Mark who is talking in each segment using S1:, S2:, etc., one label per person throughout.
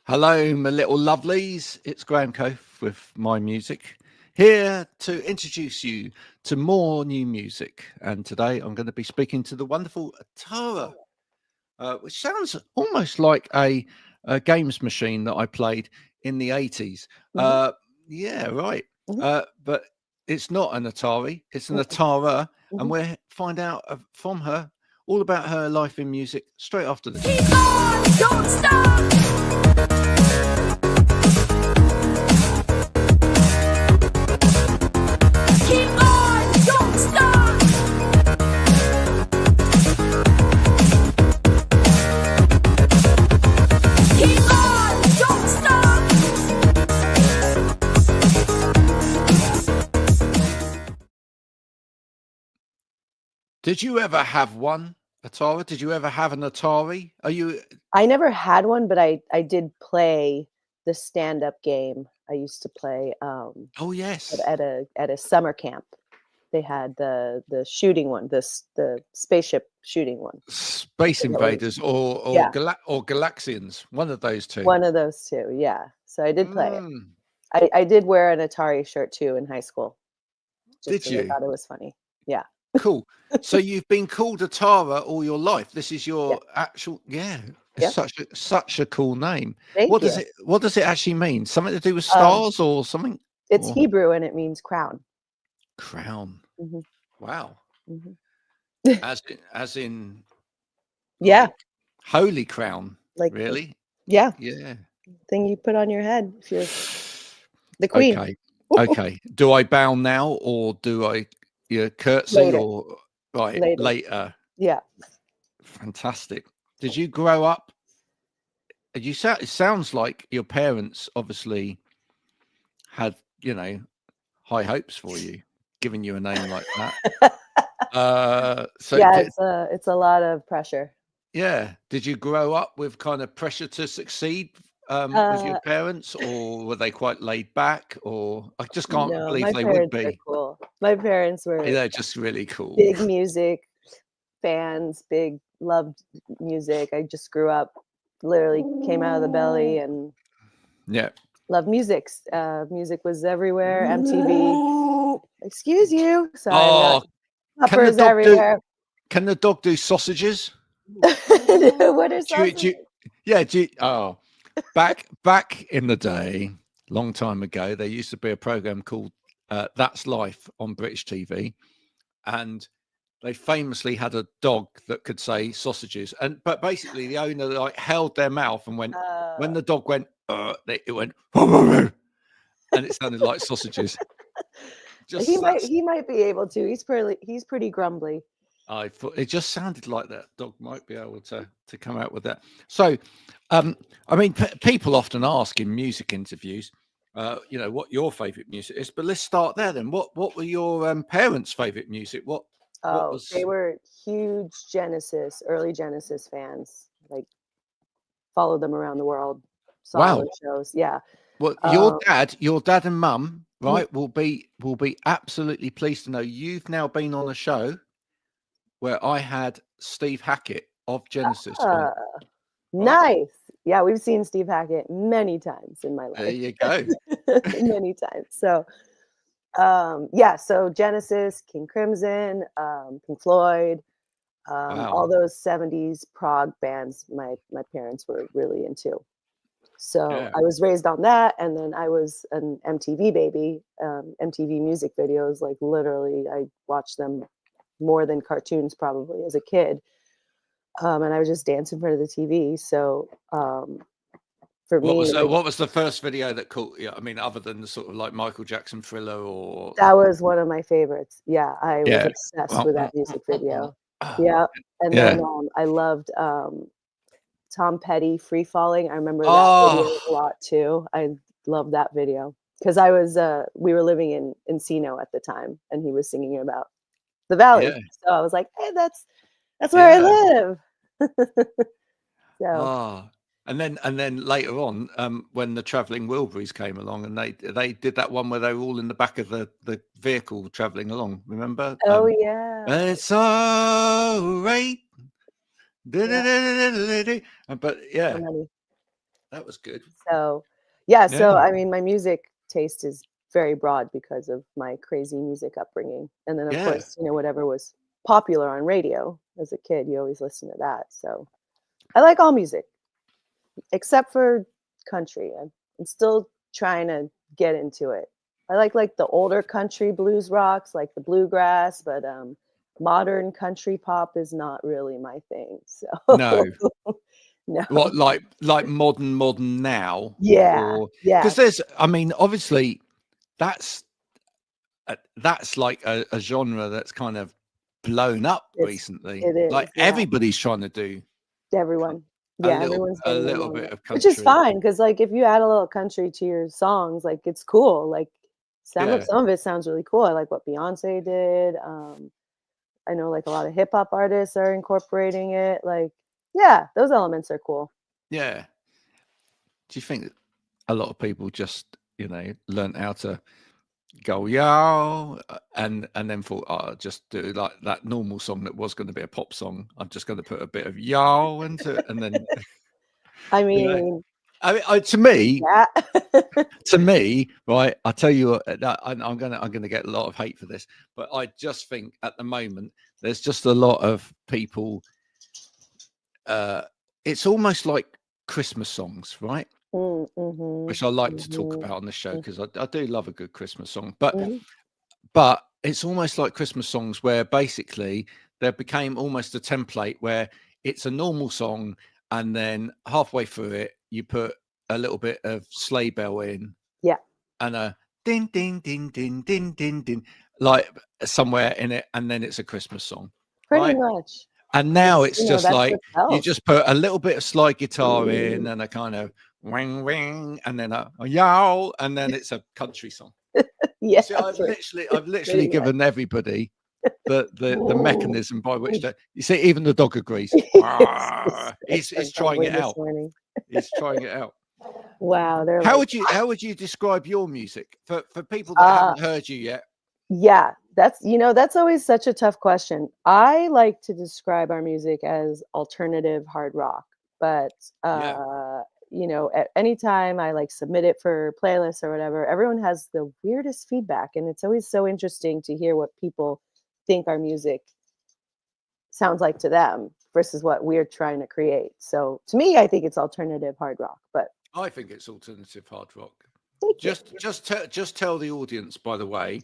S1: Hello, my little lovelies. It's Graham Coath with My Music, here to introduce you to more new music. And today I'm going to be speaking to the wonderful Atara, which sounds almost like a games machine that I played in the 80s. Yeah, right. But it's not an Atari, it's an Atara. And we'll find out from her all about her life in music straight after this.
S2: Keep on, don't stop. Keep on, don't stop. Keep on, don't stop.
S1: Did you ever have one, Atara? Did you ever have an Atari?
S3: I never had one, but I did play the stand-up game. I used to play
S1: Oh yes,
S3: at a summer camp. They had the shooting one, the spaceship shooting one.
S1: Space Invaders or
S3: Yeah.
S1: or Galaxians, one of those two.
S3: One of those two, yeah. So I did play it. I did wear an Atari shirt too in high school.
S1: Did
S3: 'cause
S1: you?
S3: I thought it was funny. Yeah.
S1: Cool. So you've been called Atara all your life. This is your actual,
S3: Yeah.
S1: It's such a cool name.
S3: Thank
S1: What
S3: you.
S1: does it actually mean? Something to do with stars or something?
S3: It's
S1: Or
S3: Hebrew and it means crown.
S1: crown.
S3: Mhm.
S1: Wow.
S3: Mhm.
S1: As in
S3: Yeah.
S1: like, holy crown.
S3: Like
S1: Really?
S3: yeah.
S1: Yeah.
S3: Thing you put on your head if you're the queen.
S1: Okay. Okay. Do I bow now or do I curtsy
S3: Later.
S1: or later?
S3: Yeah.
S1: Fantastic. Did you grow up? It sounds like your parents obviously had, high hopes for you, giving you a name like that. So
S3: yeah, it's a lot of pressure.
S1: yeah. Did you grow up with kind of pressure to succeed with your parents, or were they quite laid back? Or I just can't
S3: No,
S1: believe
S3: my
S1: they would
S3: parents are
S1: be.
S3: cool. My parents were
S1: They're just really cool.
S3: big music fans, loved music. I just grew up, literally came out of the belly and
S1: Yeah.
S3: loved music. Music was everywhere. MTV. Excuse you. Sorry,
S1: Oh, can the
S3: uppers
S1: dog
S3: everywhere.
S1: Can the dog do sausages?
S3: What are sausages?
S1: Back in the day, long time ago, there used to be a program called That's Life on British TV, and they famously had a dog that could say sausages, but basically the owner like held their mouth and went when the dog went, it went, and it sounded like sausages.
S3: He might be able to. He's pretty grumbly.
S1: I thought it just sounded like that dog might be able to come out with that. So, I mean, people often ask in music interviews, what your favorite music is. But let's start there then. What were your parents' favorite music? What was?
S3: They were huge early Genesis fans. Like followed them around the world. Saw their shows. Yeah.
S1: Well, your dad and mum, right, will be absolutely pleased to know you've now been on a show where I had Steve Hackett of Genesis on.
S3: Nice. Yeah, we've seen Steve Hackett many times in my life.
S1: There you go.
S3: Many times. So, so Genesis, King Crimson, Pink Floyd, all those 70s prog bands my parents were really into. So I was raised on that, and then I was an MTV baby. MTV music videos, like literally I watched them more than cartoons probably as a kid. And I was just dancing in front of the TV. So for me,
S1: what was the first video that caught you? I mean, other than the sort of like Michael Jackson Thriller, or
S3: that was one of my favorites. Yeah, I was obsessed with that music video. Yeah, and then I loved Tom Petty, Free Falling. I remember that video a lot too. I loved that video because we were living in Encino at the time, and he was singing about the valley.
S1: Yeah.
S3: So I was like, hey, that's where I live.
S1: And then later on, when the Travelling Wilburys came along, and they did that one where they were all in the back of the vehicle travelling along. Remember?
S3: Oh yeah.
S1: It's all right. But yeah. That was good.
S3: So, yeah. So,
S1: Yeah.
S3: I mean, my music taste is very broad because of my crazy music upbringing. And then, of
S1: Yeah.
S3: course, whatever was popular on radio as a kid, you always listen to that. So, I like all music except for country. I'm still trying to get into it. I like the older country blues rocks, like the bluegrass, but modern country pop is not really my thing. So
S1: No.
S3: no.
S1: What, like modern now?
S3: Yeah.
S1: Or
S3: Yeah.
S1: because there's, I mean, obviously that's like a genre that's kind of blown up recently.
S3: It
S1: Like
S3: is. Yeah.
S1: everybody's trying to do
S3: Everyone.
S1: a
S3: Yeah,
S1: little
S3: everyone's getting in on
S1: bit
S3: it,
S1: of
S3: which is
S1: country.
S3: fine because, like, if you add a little country to your songs, like, it's cool. Like, some
S1: Yeah.
S3: of it sounds really cool. I like what Beyonce did. I know, like, a lot of hip hop artists are incorporating it. Like, yeah, those elements are cool.
S1: Yeah. Do you think that a lot of people just, learn how to go yo and then thought, oh, I'll just do like that normal song that was going to be a pop song. I'm just going to put a bit of yo into it, and then
S3: I
S1: you know,
S3: mean,
S1: to me,
S3: yeah.
S1: right. I tell you what, I'm gonna get a lot of hate for this, but I just think at the moment there's just a lot of people. It's almost like Christmas songs, right?
S3: Mm-hmm,
S1: Which I like to talk
S3: mm-hmm,
S1: about on the show because I do love a good Christmas song, but
S3: mm-hmm.
S1: it's almost like Christmas songs where basically there became almost a template where it's a normal song and then halfway through it you put a little bit of sleigh bell in,
S3: Yeah,
S1: and a din din din din din din din, like somewhere in it, and then it's a Christmas song,
S3: pretty
S1: right?
S3: much.
S1: And now
S3: And,
S1: it's just
S3: that's
S1: like
S3: what
S1: you
S3: sells.
S1: just put a little bit of slide guitar in and a kind of wing wing, and then a yow, and then it's a country song.
S3: Yeah,
S1: See, I've literally
S3: pretty much.
S1: given everybody the
S3: Ooh.
S1: mechanism by which to. You see, even the dog agrees. He's trying it out. He's trying it out.
S3: Wow, they're
S1: How
S3: like,
S1: would you describe your music for people that haven't heard you yet?
S3: yeah, that's always such a tough question. I like to describe our music as alternative hard rock, but
S1: Yeah,
S3: at any time I like submit it for playlists or whatever, everyone has the weirdest feedback, and it's always so interesting to hear what people think our music sounds like to them versus what we're trying to create. So to me, I think it's alternative hard rock, but
S1: I think it's alternative hard rock.
S3: thank you.
S1: Just tell the audience, by the way,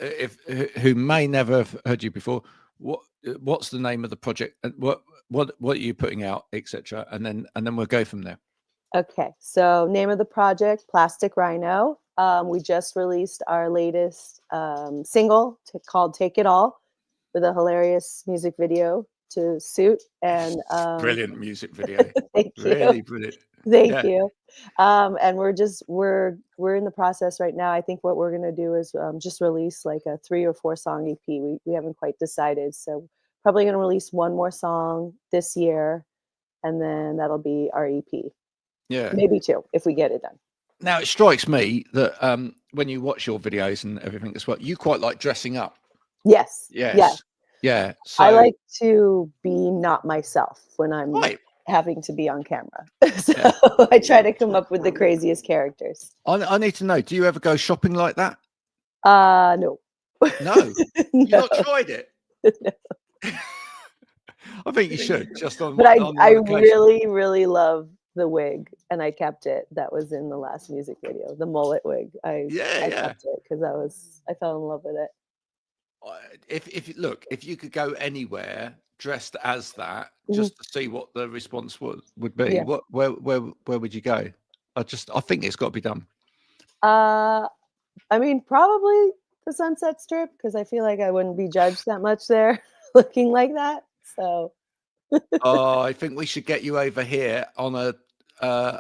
S1: if who may never have heard you before, what's the name of the project and what are you putting out, etc. And then we'll go from there.
S3: Okay, so name of the project, Plastic Rhino. We just released our latest single called "Take It All," with a hilarious music video to suit. And
S1: Brilliant music video.
S3: thank
S1: Really
S3: you,
S1: brilliant.
S3: thank
S1: Yeah.
S3: you. And we're in the process right now. I think what we're gonna do is just release like a 3 or 4 song EP. We haven't quite decided, so probably gonna release one more song this year, and then that'll be our EP.
S1: Yeah.
S3: Maybe 2 if we get it done.
S1: Now it strikes me that when you watch your videos and everything as well, you quite like dressing up.
S3: Yes.
S1: Yes.
S3: Yeah.
S1: Yeah. So
S3: I like to be not myself when I'm
S1: right.
S3: having to be on camera. So
S1: Yeah.
S3: I try to come up with the craziest characters.
S1: I need to know, do you ever go shopping like that?
S3: No.
S1: No. You've
S3: No.
S1: not tried it?
S3: No.
S1: I think you should, just on
S3: But
S1: on
S3: I
S1: one occasion.
S3: really, really love the wig, and I kept it. That was in the last music video, the mullet wig. I kept it because I fell in love with it.
S1: If you could go anywhere dressed as that, just to see what the response would be,
S3: Yeah.
S1: where would you go? I think it's got to be done.
S3: I mean, probably the Sunset Strip, because I feel like I wouldn't be judged that much there looking like that. So
S1: Oh, I think we should get you over here on a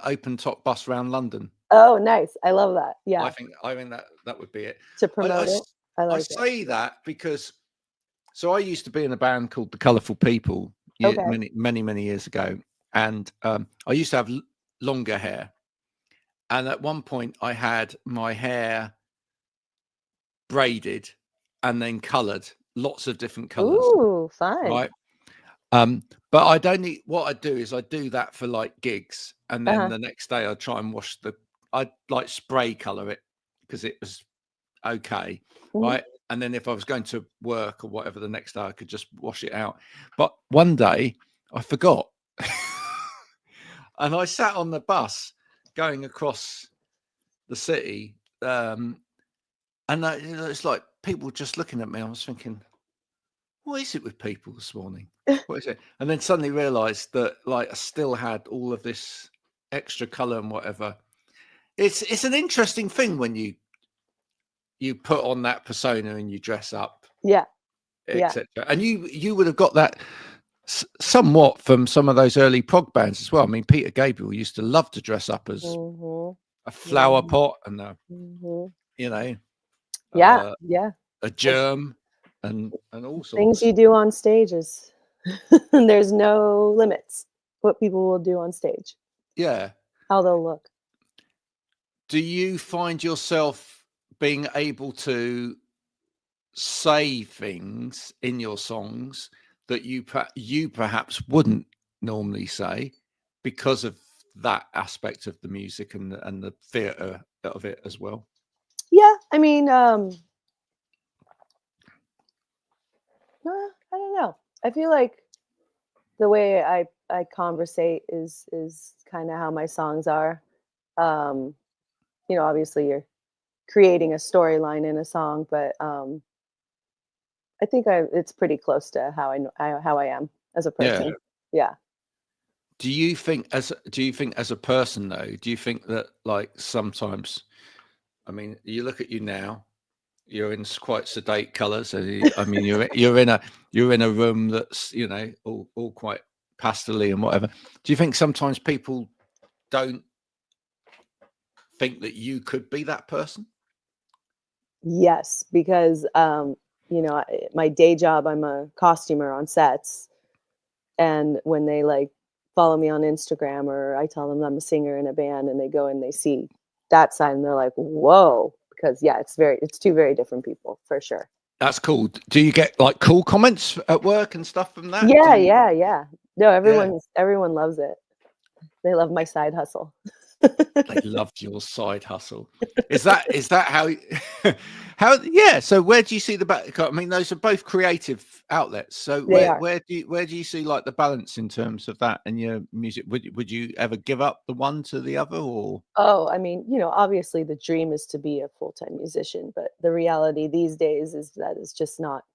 S1: open top bus around London.
S3: oh, nice. I love that. Yeah.
S1: I think that would be it.
S3: To promote it. I like it.
S1: say that because I used to be in a band called the Colourful People many years ago, and I used to have longer hair, and at one point I had my hair braided and then coloured, lots of different colours.
S3: Ooh, fun.
S1: Right. But I don't need. What I do is I do that for like gigs, and then
S3: Uh-huh.
S1: the next day I try and wash the. I like spray color it because it was okay,
S3: Mhm.
S1: right? And then if I was going to work or whatever the next day, I could just wash it out. But one day I forgot, and I sat on the bus going across the city, and it's like people just looking at me. I was thinking, what is it with people this morning? What is it? And then suddenly realized that like I still had all of this extra color and whatever. It's an interesting thing when you put on that persona and you dress up,
S3: Yeah.
S1: etc. And you would have got that somewhat from some of those early prog bands as well. I mean, Peter Gabriel used to love to dress up as
S3: Mhm.
S1: a flower
S3: Mhm.
S1: pot and a,
S3: Mhm.
S1: you know,
S3: Yeah.
S1: uh,
S3: Yeah.
S1: a germ and all
S3: Things
S1: sorts.
S3: you do on stage is there's no limits what people will do on stage,
S1: Yeah.
S3: how they'll look.
S1: Do you find yourself being able to say things in your songs that you perhaps wouldn't normally say because of that aspect of the music and the theatre of it as well?
S3: Yeah, I mean, I don't know. I feel like the way I conversate is kind of how my songs are. Um, obviously you're creating a storyline in a song, but I think it's pretty close to how I am as a
S1: Yeah.
S3: person. Yeah.
S1: Do you think as a person though, do you think that like sometimes, I mean, you look at you now, you're in quite sedate colours. I mean, you're in a room that's all quite pastel-y and whatever. Do you think sometimes people don't think that you could be that person?
S3: Yes, because my day job, I'm a costumer on sets, and when they like follow me on Instagram or I tell them I'm a singer in a band and they go and they see that side and they're like, "Whoa," because yeah, it's two very different people for sure.
S1: That's cool. Do you get like cool comments at work and stuff from that?
S3: Yeah, yeah. No,
S1: Yeah,
S3: everyone loves it. They love my side hustle.
S1: they loved your side hustle. Is that how how yeah, so where do you see the I mean, those are both creative outlets. So
S3: They are.
S1: where do you see like the balance in terms of that and your music? Would you ever give up the one to the other or
S3: Oh, I mean, obviously the dream is to be a full-time musician, but the reality these days is that it's just not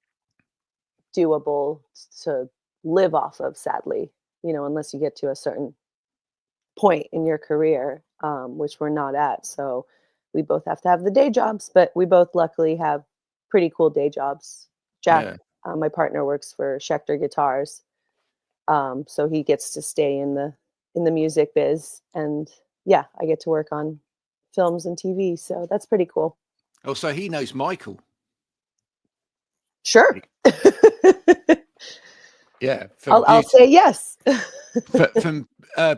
S3: doable to live off of, sadly, unless you get to a certain point in your career, which we're not at. So we both have to have the day jobs, but we both luckily have pretty cool day jobs. Jack,
S1: yeah.
S3: my partner, works for Schecter Guitars, so he gets to stay in the music biz, and yeah, I get to work on films and TV. So that's pretty cool.
S1: Oh, so he knows Michael.
S3: Sure.
S1: Yeah,
S3: I'll say yes.
S1: from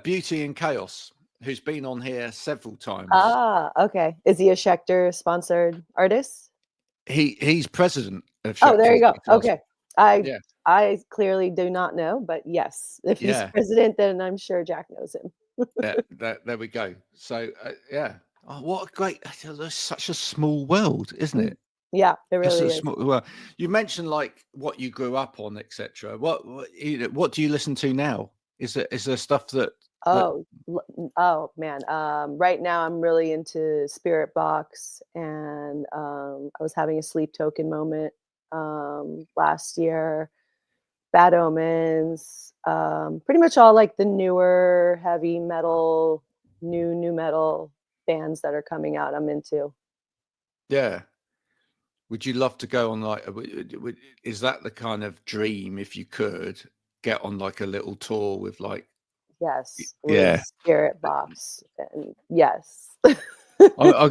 S1: Beauty and Chaos, who's been on here several times.
S3: Ah, okay. Is he a Schecter sponsored artist?
S1: He's president of
S3: Oh, there you
S1: Schecter
S3: go.
S1: Guitars.
S3: Okay.
S1: Yeah,
S3: I clearly do not know, but yes, if he's
S1: yeah,
S3: president, then I'm sure Jack knows him.
S1: yeah. There we go. So yeah. Oh, what a great! There's such a small world, isn't
S3: Mm.
S1: it?
S3: Yeah, it
S1: Just
S3: really
S1: a
S3: is.
S1: small. Well, you mentioned like what you grew up on, etc. What do you listen to now? Is there stuff that
S3: Oh, oh man. Right now I'm really into Spiritbox, and I was having a Sleep Token moment last year. Bad Omens, pretty much all like the newer heavy metal, new metal bands that are coming out. I'm into.
S1: yeah? Would you love to go on like? Is that the kind of dream if you could get on like a little tour with like?
S3: Yes, with
S1: Yeah,
S3: Spiritbox, and yes.
S1: I'm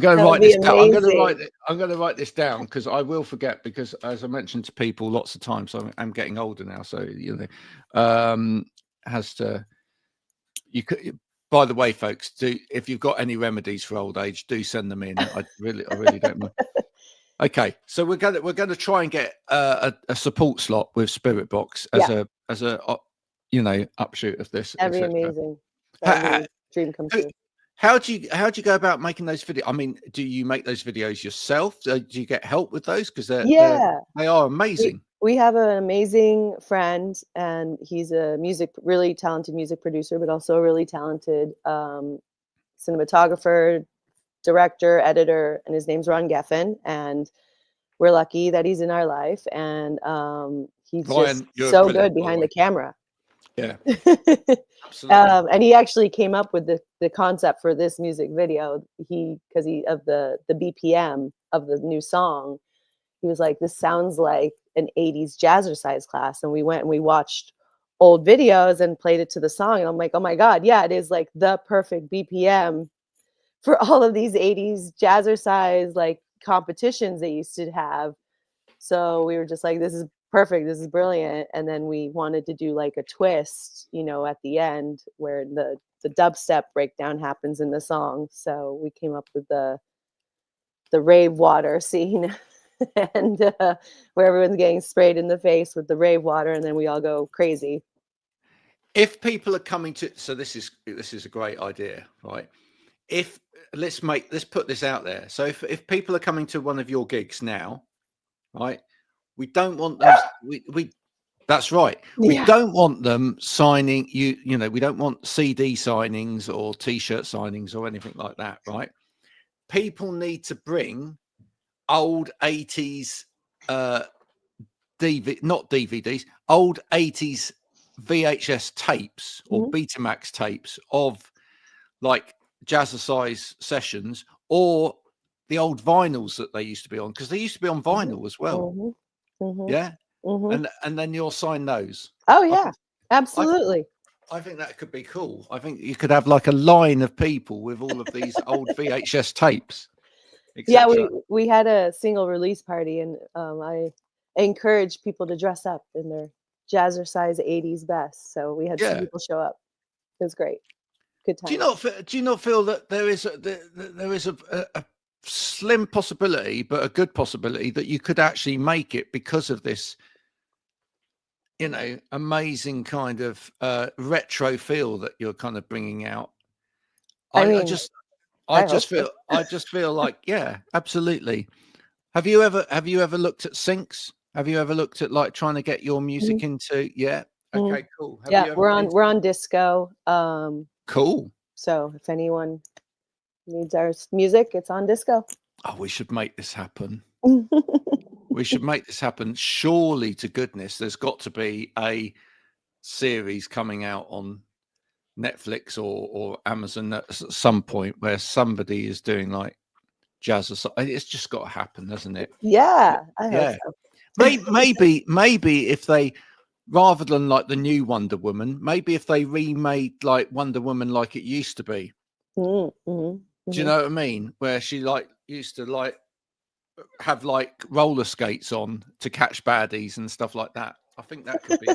S1: going to
S3: That would
S1: write
S3: be
S1: this down.
S3: amazing.
S1: I'm going to write this down because I will forget. Because as I mentioned to people lots of times, I'm getting older now, so has to. You could. By the way, folks, if you've got any remedies for old age, do send them in. I really don't mind. Okay, so we're going to try and get a support slot with Spiritbox
S3: Yeah.
S1: as a upshoot of this,
S3: That'd be
S1: etc.
S3: amazing. That'd be dream come true.
S1: How do you go about making those videos? I mean, do you make those videos yourself? Do you get help with those? Because they are amazing.
S3: We have an amazing friend, and he's a really talented music producer, but also a really talented cinematographer, director, editor, and his name's Ron Geffen. And we're lucky that he's in our life, and he's
S1: Ryan,
S3: just so good behind the camera.
S1: Yeah, absolutely.
S3: And he actually came up with the concept for this music video. Because of the BPM of the new song, he was like, "This sounds like an '80s jazzercise class." And we went and we watched old videos and played it to the song. And I'm like, "Oh my God, yeah, it is like the perfect BPM for all of these '80s jazzercise like competitions they used to have." So we were just like, "This is perfect. This is brilliant." And then we wanted to do like a twist, at the end where the dubstep breakdown happens in the song. So we came up with the rave water scene and where everyone's getting sprayed in the face with the rave water, and then we all go crazy.
S1: If people are coming to, so this is a great idea, right? Let's put this out there. So if people are coming to one of your gigs now, right? We don't want them. That's right. We don't want them signing. We don't want CD signings or T-shirt signings or anything like that, right? People need to bring old 80s not DVDs, old 80s VHS tapes or Betamax tapes of like jazzercise sessions or the old vinyls that they used to be on, because they used to be on vinyl as well. Yeah. And then you'll sign those.
S3: Oh yeah, absolutely.
S1: I think that could be cool. I think you could have like a line of people with all of these old VHS tapes.
S3: Yeah, we had a single release party, and I encouraged people to dress up in their jazzercise '80s best. So we had some people show up. It was great. Good time.
S1: Do you not feel that there is a slim possibility, but a good possibility, that you could actually make it because of this, amazing kind of retro feel that you're kind of bringing out? I just feel like, yeah, absolutely. Have you ever looked at syncs? Have you ever looked at like trying to get your music into? Yeah. Okay, cool.
S3: We're on Disco.
S1: Cool.
S3: So if anyone needs our music, it's on Disco.
S1: Oh, we should make this happen. We should make this happen. Surely to goodness, there's got to be a series coming out on Netflix or Amazon at some point where somebody is doing like jazz. It's just got to happen, doesn't it?
S3: Yeah, I hope so.
S1: maybe if they, rather than like the new Wonder Woman, maybe if they remade like Wonder Woman like it used to be. Do you know what I mean? Where she like used to like have like roller skates on to catch baddies and stuff like that. I think that could be.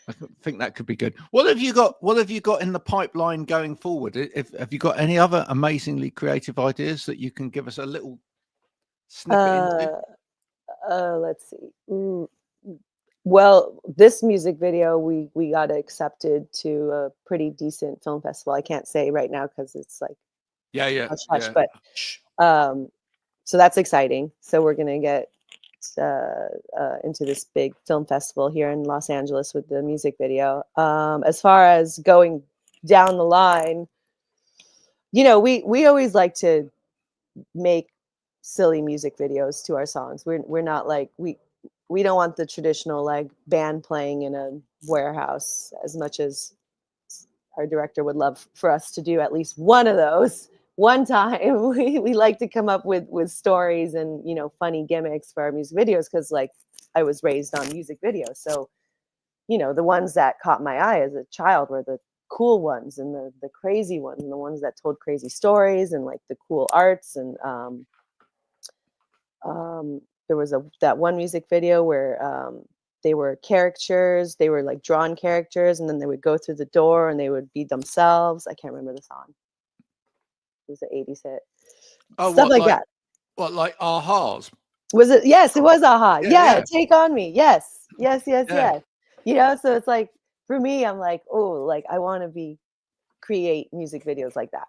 S1: I think that could be good. What have you got in the pipeline going forward? Have you got any other amazingly creative ideas that you can give us a little snippet into?
S3: Let's see. Well, this music video, we got accepted to a pretty decent film festival. I can't say right now because it's like hush, but so that's exciting. So we're gonna get into this big film festival here in Los Angeles with the music video. As far as going down the line, we always like to make silly music videos to our songs. We're not like we don't want the traditional like band playing in a warehouse, as much as our director would love for us to do at least one of those one time. We like to come up with stories and funny gimmicks for our music videos, because like I was raised on music videos, so the ones that caught my eye as a child were the cool ones and the crazy ones, and the ones that told crazy stories and like the cool arts. And there was that one music video where they were caricatures, they were like drawn characters, and then they would go through the door and they would be themselves. I can't remember the song. It was an '80s hit.
S1: Oh,
S3: stuff like that.
S1: What, like Aha's?
S3: Was it? Yes, it was Aha.
S1: Yeah.
S3: Take on Me. Yes. So it's like for me, I'm like, oh, like I want to create music videos like that.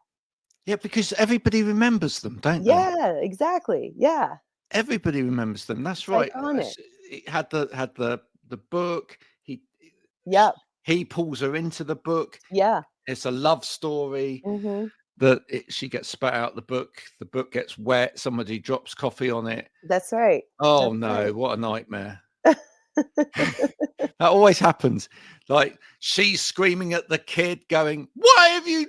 S1: Yeah, because everybody remembers them, don't they?
S3: Yeah, exactly. Yeah.
S1: Everybody remembers them. That's right.
S3: Iconic.
S1: It had the book.
S3: Yep.
S1: He pulls her into the book.
S3: Yeah.
S1: It's a love story.
S3: Mm-hmm.
S1: She gets spat out the book gets wet, somebody drops coffee on it.
S3: That's right.
S1: Oh
S3: That's
S1: no,
S3: right.
S1: what a nightmare. That always happens. Like she's screaming at the kid going, why have you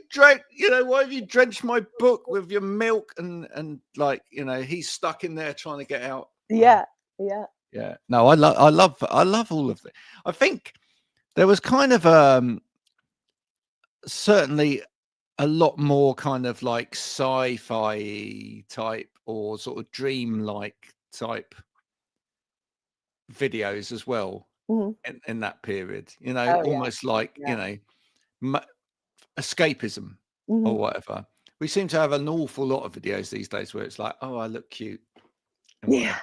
S1: drenched my book with your milk? And like, he's stuck in there trying to get out.
S3: Yeah. Yeah.
S1: Yeah. No, I love all of it. I think there was kind of certainly a lot more kind of like sci-fi type or sort of dream-like type videos as well in that period, almost like escapism or whatever. We seem to have an awful lot of videos these days where it's like, oh, I look cute.
S3: Yeah.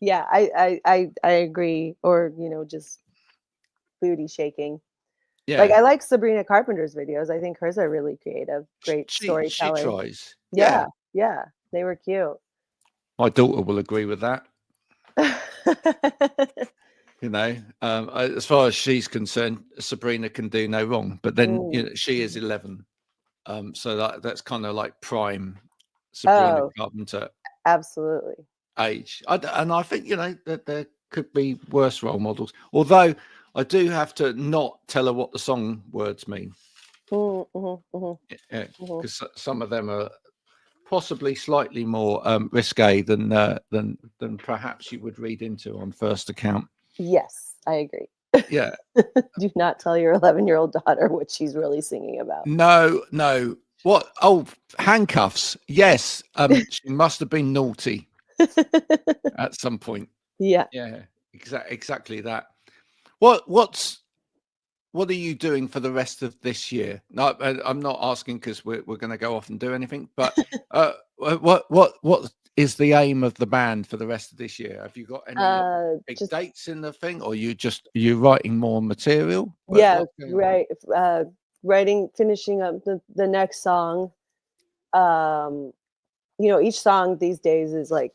S3: Yeah. I agree. Or, just booty shaking.
S1: Yeah.
S3: Like I like Sabrina Carpenter's videos. I think hers are really creative, great storytelling.
S1: She tries.
S3: Yeah. They were cute.
S1: My daughter will agree with that. As far as she's concerned, Sabrina can do no wrong. But then she is 11, so that's kind of like prime Sabrina Carpenter.
S3: Absolutely.
S1: Age, and I think that there could be worse role models. Although I do have to not tell her what the song words mean, because some of them are possibly slightly more risque than perhaps you would read into on first account.
S3: Yes, I agree.
S1: Yeah.
S3: Do not tell your 11-year-old daughter what she's really singing about.
S1: No. What? Oh, handcuffs. Yes. She must have been naughty at some point.
S3: Yeah.
S1: Exactly that. What are you doing for the rest of this year? No, I'm not asking because we're going to go off and do anything, but what is the aim of the band for the rest of this year? Have you got any big dates in the thing, or you writing more material?
S3: Right. Finishing up the next song. Each song these days is like,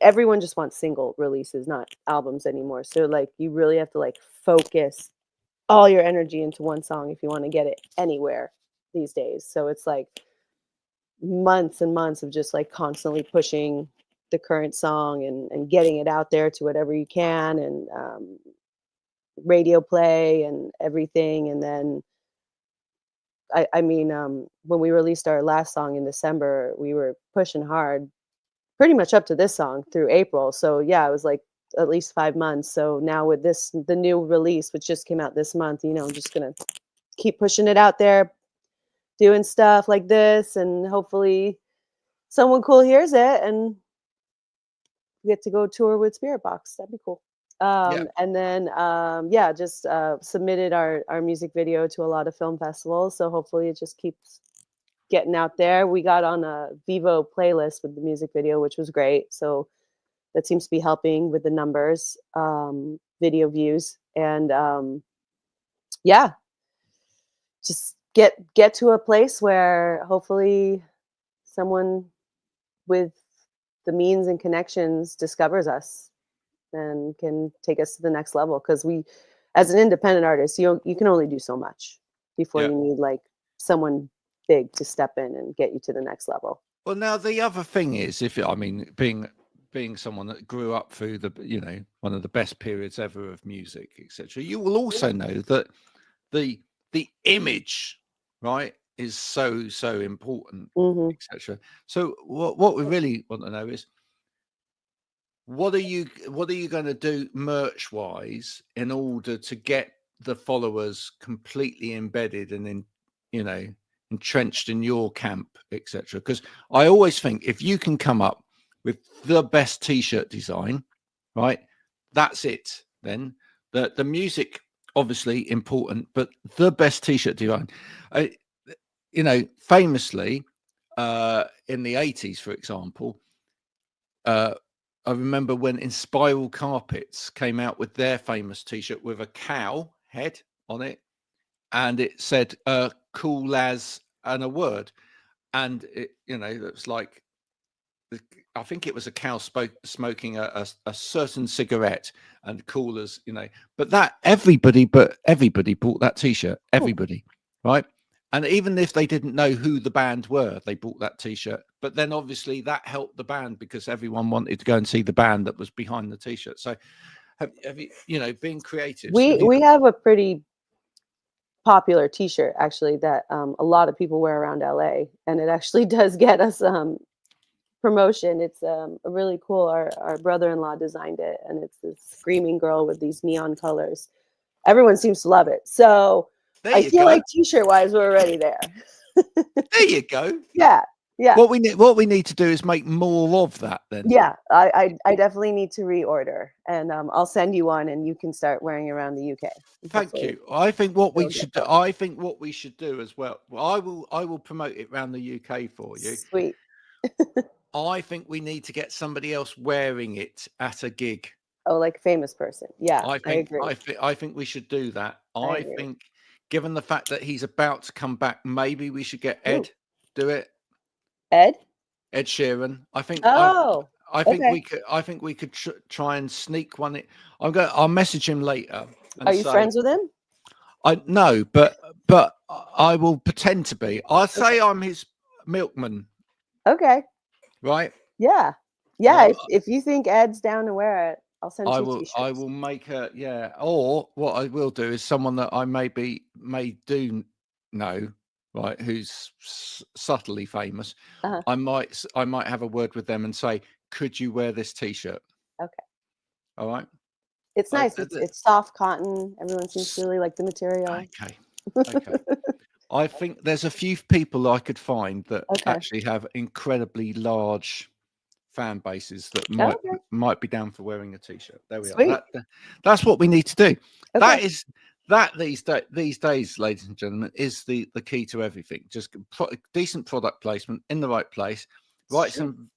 S3: everyone just wants single releases, not albums anymore. So like you really have to like focus all your energy into one song if you want to get it anywhere these days. So it's like months and months of just like constantly pushing the current song and getting it out there to whatever you can, and radio play and everything. And then I mean when we released our last song in December, we were pushing hard pretty much up to this song through April. So yeah, it was like at least 5 months. So now with the new release, which just came out this month, I'm just gonna keep pushing it out there, doing stuff like this, and hopefully someone cool hears it and we get to go tour with Spiritbox. That'd be cool. And then just submitted our music video to a lot of film festivals. So hopefully it just keeps getting out there. We got on a Vivo playlist with the music video, which was great. So that seems to be helping with the numbers, video views, and just get to a place where hopefully someone with the means and connections discovers us and can take us to the next level. Because we, as an independent artist, you can only do so much before you need like someone big to step in and get you to the next level.
S1: Well, now the other thing is, being someone that grew up through one of the best periods ever of music, etc., you will also know that the image, right, is so important, etc. So what we really want to know is, what are you going to do merch wise in order to get the followers completely embedded and entrenched in your camp, etc.? Because I always think if you can come up with the best t-shirt design, right, that's it. Then the music obviously important, but the best t-shirt design, famously in the 80s, for example, I remember when Inspiral Carpets came out with their famous T-shirt with a cow head on it, and it said "cool as" and a word, and it, it's like, I think it was a cow smoking a certain cigarette, and cool as, but everybody bought that T-shirt, everybody, right? And even if they didn't know who the band were, they bought that T-shirt. But then obviously that helped the band because everyone wanted to go and see the band that was behind the T-shirt. So have you, being creative.
S3: We have a pretty popular T-shirt actually that a lot of people wear around LA, and it actually does get us promotion. It's a really cool. Our brother-in-law designed it, and it's this screaming girl with these neon colors. Everyone seems to love it. So I feel like T-shirt wise, we're already there.
S1: There you go.
S3: Yeah.
S1: What we need to do is make more of that then.
S3: Yeah, I definitely need to reorder, and I'll send you one, and you can start wearing around the UK.
S1: Thank you. I think what we should do. I think what we should do as well. I will promote it around the UK for you.
S3: Sweet.
S1: I think we need to get somebody else wearing it at a gig.
S3: Oh, like a famous person. Yeah,
S1: I
S3: agree.
S1: I think we should do that. I think, given the fact that he's about to come back, maybe we should get Ed do it.
S3: Ed
S1: Sheeran. I think.
S3: Oh,
S1: I think we could. I think we could try and sneak one. I'll message him later.
S3: Are you friends with him?
S1: No, but I will pretend to be. I'll say I'm his milkman.
S3: Okay.
S1: Right.
S3: Yeah. If you think Ed's down to wear it, I'll send you T-shirts.
S1: I will make a Or what I will do is someone that I may do know, right, who's subtly famous. I might have a word with them and say, could you wear this T-shirt?
S3: Okay.
S1: All right.
S3: It's nice. It's soft cotton. Everyone seems to really like the material.
S1: Okay. I think there's a few people I could find that actually have incredibly large fan bases that might be down for wearing a T-shirt. There we are. That's what we need to do. Okay. These days, ladies and gentlemen, is the key to everything. Just decent product placement in the right place. Write some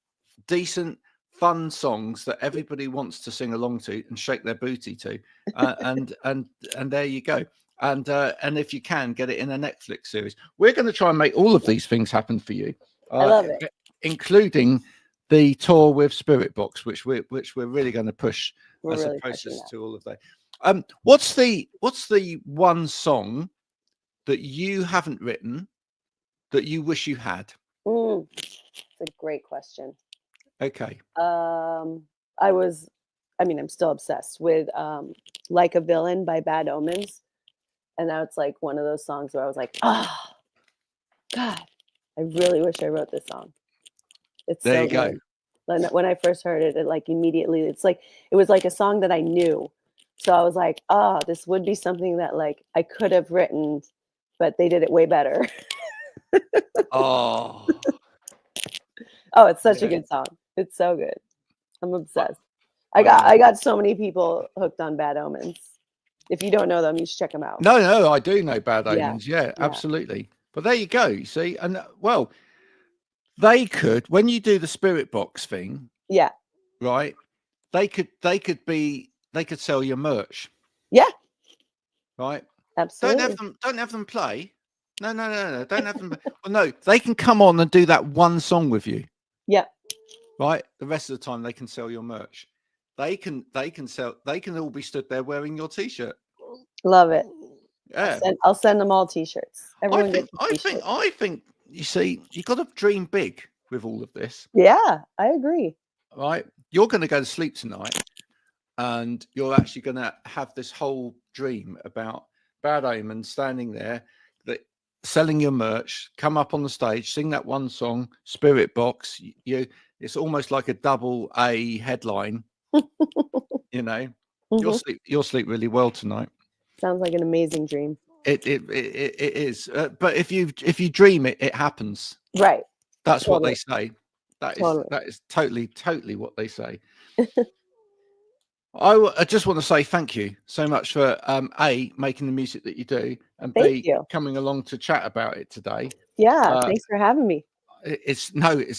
S1: decent, fun songs that everybody wants to sing along to and shake their booty to, and there you go. And if you can, get it in a Netflix series. We're going to try and make all of these things happen for you.
S3: I love it,
S1: including the tour with Spiritbox, which we're really going to push as a process to all of that. What's the one song that you haven't written that you wish you had?
S3: It's a great question.
S1: Okay.
S3: I'm still obsessed with Like a Villain by Bad Omens. And now it's like one of those songs where I was like, oh, God, I really wish I wrote this song. It's
S1: there
S3: so
S1: you
S3: good. When I first heard it, like immediately, it was like a song that I knew. So I was like, oh, this would be something that like I could have written, but they did it way better.
S1: Oh,
S3: it's such a good song. It's so good. I'm obsessed. I got so many people hooked on Bad Omens. If you don't know them, you should check them out.
S1: No, I do know Bad Omens. Yeah, absolutely. But there you go. You see, and well, they could, when you do the Spiritbox thing.
S3: Yeah.
S1: Right. They could sell your merch.
S3: Yeah.
S1: Right.
S3: Absolutely.
S1: Don't have them play. No. Don't have them. Well, no, they can come on and do that one song with you.
S3: Yeah.
S1: Right. The rest of the time they can sell your merch. They can all be stood there wearing your T-shirt.
S3: Love it.
S1: Yeah.
S3: I'll send them all T-shirts.
S1: I think you see, you got to dream big with all of this.
S3: Yeah, I agree.
S1: Right. You're going to go to sleep tonight and you're actually going to have this whole dream about Bad Omen standing there, selling your merch, come up on the stage, sing that one song, Spiritbox. It's almost like a double A headline. You'll sleep really well tonight.
S3: Sounds like an amazing dream.
S1: It is, but if you dream it, it happens.
S3: Right.
S1: That's what they say. That is totally what they say. I just want to say thank you so much for A, making the music that you do, and B, coming along to chat about it today.
S3: Yeah, thanks for having me.
S1: It's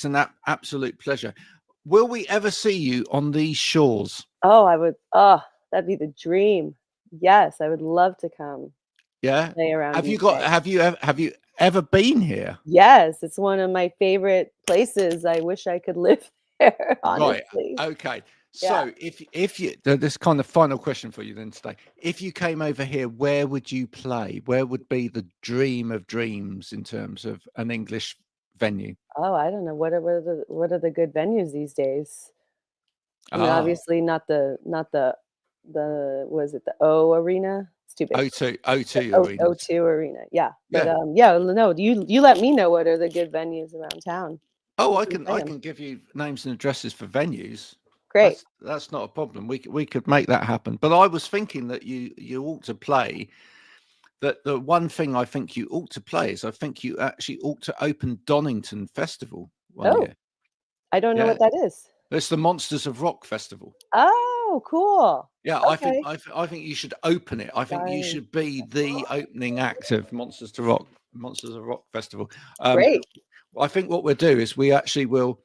S1: an absolute pleasure. will we ever see you on these shores?
S3: Oh, I would. Oh, that'd be the dream. Yes, I would love to come
S1: Yeah.
S3: play around.
S1: Have you
S3: UK.
S1: have you ever been here?
S3: Yes, it's one of my favorite places. I wish I could live there,
S1: Right.
S3: honestly.
S1: Okay.
S3: Yeah.
S1: So if you this kind of final question for you then today. If you came over here, where would you play? Where would be the dream of dreams in terms of an English venue?
S3: Oh, I don't know. What are the good venues these days? I mean,
S1: Ah,
S3: obviously not the was it the O Arena? It's too big.
S1: O2
S3: O
S1: arenas.
S3: O2 Arena. Yeah. But
S1: Yeah.
S3: yeah, no, you let me know what are the good venues around town.
S1: Oh, I
S3: We
S1: can
S3: play 'em.
S1: give you names and addresses for venues.
S3: Great.
S1: That's not a problem. We could make that happen. But I was thinking that you ought to play. That the one thing I think you ought to play is I think you actually ought to open Donington Festival one
S3: Oh,
S1: year.
S3: I don't know
S1: Yeah,
S3: what that is.
S1: it's the Monsters of Rock Festival.
S3: Oh, cool.
S1: Yeah,
S3: Okay.
S1: I think you should open it. I think you
S3: Darn.
S1: should be the opening act of Monsters of Rock Festival.
S3: Great.
S1: I think what we'll do is we actually will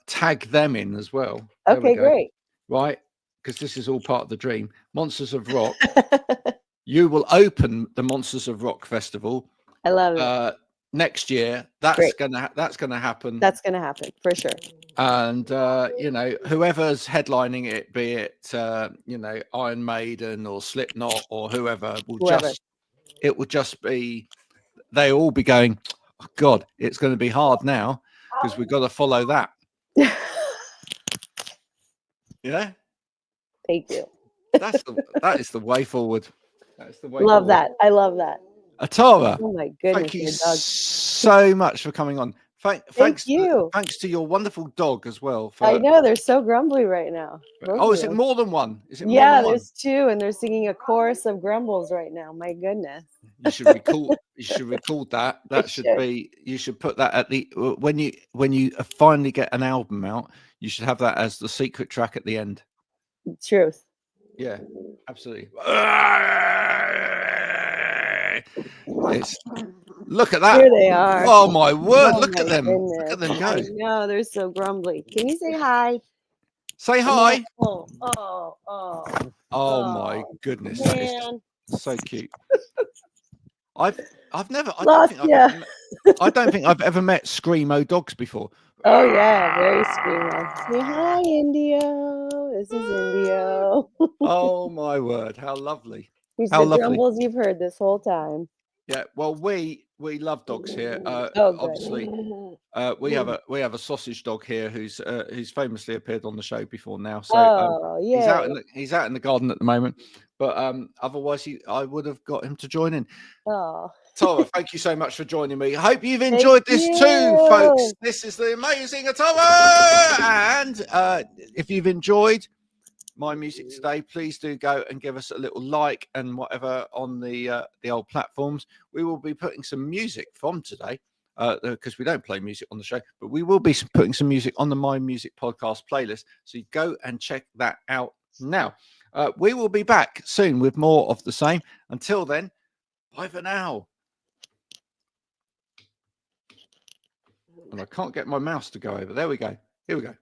S1: tag them in as well. There we
S3: Okay,
S1: go.
S3: great.
S1: Right, because this is all part of the dream. Monsters of Rock. You will open the Monsters of Rock Festival
S3: I love it.
S1: next year. That's
S3: Great.
S1: gonna happen.
S3: That's gonna happen for sure.
S1: And whoever's headlining it, be it Iron Maiden or Slipknot or whoever,
S3: Whoever.
S1: it will just be they all be going, oh God, it's going to be hard now because we've got to follow that. Yeah,
S3: Thank you.
S1: that is the way forward. That's the way.
S3: Love
S1: forward.
S3: that. I love that.
S1: Atara,
S3: Oh my goodness,
S1: thank you
S3: your dog.
S1: so much for coming on. Thanks
S3: you.
S1: Thanks to your wonderful dog as well.
S3: I know they're so grumbly right now.
S1: Oh, is it more than one? Is it more
S3: Yeah,
S1: than one?
S3: there's two, and they're singing a chorus of grumbles right now. My goodness.
S1: You should record. You should record that. That should
S3: should.
S1: be. You should put that at the when you finally get an album out. You should have that as the secret track at the end.
S3: Truth.
S1: Yeah, absolutely. Look at that.
S3: Here they are.
S1: Oh my word!
S3: Oh
S1: look
S3: my
S1: at them.
S3: goodness.
S1: Look at them go.
S3: I know they're so grumbly. Can you say hi?
S1: Say hi.
S3: Oh.
S1: Oh my goodness, that is
S3: Man.
S1: so cute. I've never. I don't think I've ever met Screamo dogs before.
S3: Oh yeah, very screamo. Say hi, Indio. This is Indio.
S1: Oh my word! How lovely.
S3: These
S1: How
S3: are the
S1: lovely.
S3: grumbles you've heard this whole time.
S1: Yeah, well, we love dogs here.
S3: Oh,
S1: obviously, we have a sausage dog here who's famously appeared on the show before now. So
S3: yeah.
S1: he's out in the garden at the moment. But otherwise, I would have got him to join in.
S3: Oh.
S1: Tara, thank you so much for joining me. I hope you've enjoyed this too, folks. This is the amazing Atara, and if you've enjoyed my music today, please do go and give us a little like and whatever on the old platforms. We will be putting some music from today because we don't play music on the show, but we will be putting some music on the My Music Podcast playlist. So you go and check that out now. We will be back soon with more of the same. Until then, bye for now. And I can't get my mouse to go over. There we go. Here we go.